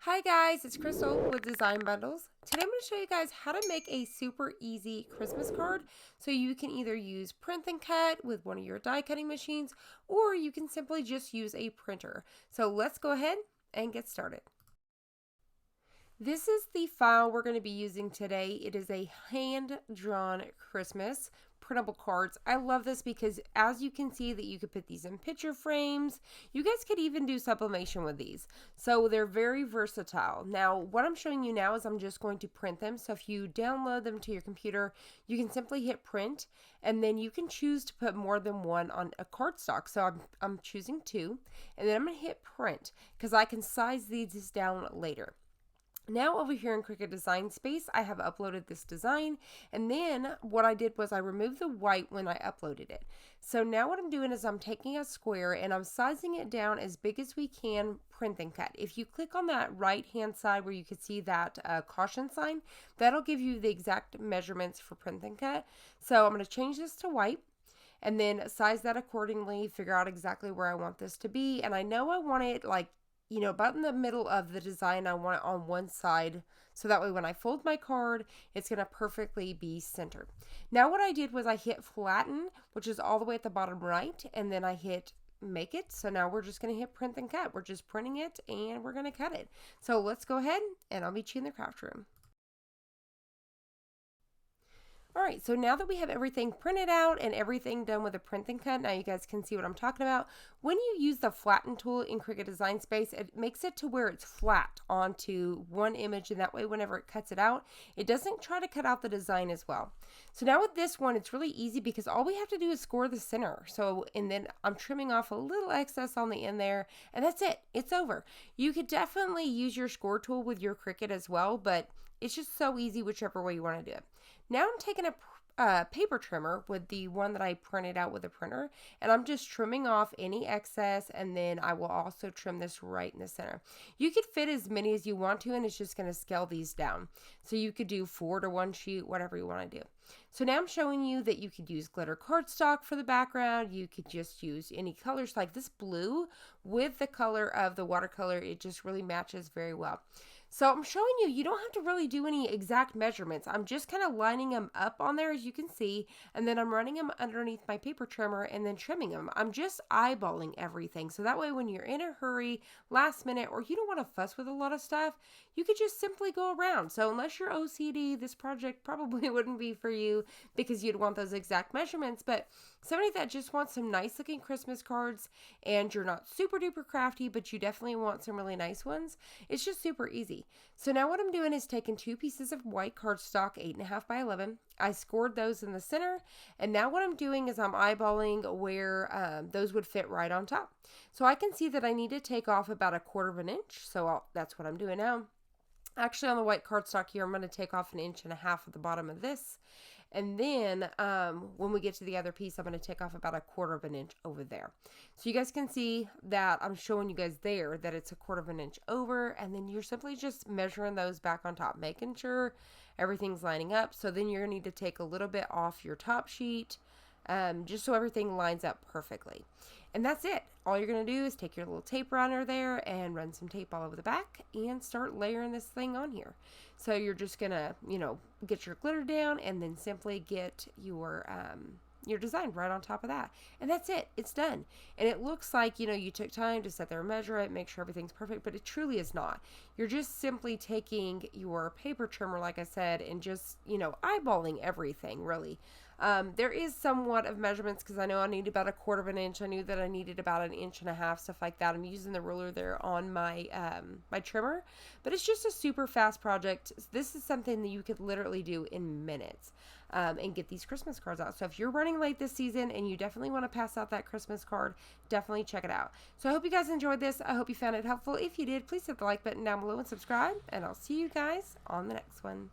Hi guys, it's Crystal with Design Bundles. Today I'm going to show you guys how to make a super easy Christmas card. So you can either use print and cut with one of your die cutting machines, or you can simply just use a printer. So let's go ahead and get started. This is the file we're going to be using today. It is a hand-drawn Christmas printable cards. I love this because as you can see that you could put these in picture frames. You guys could even do sublimation with these. So they're very versatile. Now what I'm showing you now is I'm just going to print them. So if you download them to your computer, you can simply hit print and then you can choose to put more than one on a cardstock. So I'm choosing 2 and then I'm going to hit print because I can size these down later. Now over here in Cricut Design Space, I have uploaded this design, and then what I did was I removed the white when I uploaded it. So now what I'm doing is I'm taking a square and I'm sizing it down as big as we can, print and cut. If you click on that right hand side where you can see that caution sign, that'll give you the exact measurements for print and cut. So I'm going to change this to white and then size that accordingly, figure out exactly where I want this to be. And I know I want it like, you know, about in the middle of the design. I want it on one side so that way when I fold my card, it's going to perfectly be centered. Now what I did was I hit flatten, which is all the way at the bottom right, and then I hit make it. So now we're just going to hit print and cut. We're just printing it and we're going to cut it. So let's go ahead and I'll meet you in the craft room. Alright, so now that we have everything printed out and everything done with a print and cut, now you guys can see what I'm talking about. When you use the flatten tool in Cricut Design Space, it makes it to where it's flat onto one image, and that way whenever it cuts it out, it doesn't try to cut out the design as well. So now with this one, it's really easy because all we have to do is score the center. So, and then I'm trimming off a little excess on the end there, and that's it. It's over. You could definitely use your score tool with your Cricut as well, but it's just so easy whichever way you want to do it. Now I'm taking a paper trimmer with the one that I printed out with a printer, and I'm just trimming off any excess, and then I will also trim this right in the center. You could fit as many as you want to, and it's just going to scale these down. So you could do 4 to 1 sheet, whatever you want to do. So now I'm showing you that you could use glitter cardstock for the background. You could just use any colors like this blue with the color of the watercolor. It just really matches very well. So I'm showing you, you don't have to really do any exact measurements. I'm just kind of lining them up on there as you can see, and then I'm running them underneath my paper trimmer and then trimming them. I'm just eyeballing everything. So that way when you're in a hurry, last minute, or you don't want to fuss with a lot of stuff, you could just simply go around. So unless you're OCD, this project probably wouldn't be for you because you'd want those exact measurements. But somebody that just wants some nice looking Christmas cards and you're not super duper crafty, but you definitely want some really nice ones, it's just super easy. So now what I'm doing is taking 2 pieces of white cardstock, 8.5 by 11. I scored those in the center, and now what I'm doing is I'm eyeballing where those would fit right on top. So I can see that I need to take off about 1/4 inch, so that's what I'm doing now. Actually, on the white cardstock here, I'm going to take off 1.5 inches at the bottom of this. And then when we get to the other piece, I'm going to take off about 1/4 inch over there. So you guys can see that I'm showing you guys there that it's 1/4 inch over. And then you're simply just measuring those back on top, making sure everything's lining up. So then you're going to need to take a little bit off your top sheet just so everything lines up perfectly. And that's it. All you're going to do is take your little tape runner there and run some tape all over the back and start layering this thing on here. So you're just going to, you know, get your glitter down and then simply get your design right on top of that. And that's it. It's done. And it looks like, you know, you took time to sit there and measure it, make sure everything's perfect, but it truly is not. You're just simply taking your paper trimmer, like I said, and just, you know, eyeballing everything, really. There is somewhat of measurements because I know I need about 1/4 inch. I knew that I needed about 1.5 inches, stuff like that. I'm using the ruler there on my my trimmer, but it's just a super fast project. This is something that you could literally do in minutes and get these Christmas cards out. So if you're running late this season and you definitely want to pass out that Christmas card, definitely check it out. So I hope you guys enjoyed this. I hope you found it helpful. If you did, please hit the like button down below and subscribe, and I'll see you guys on the next one.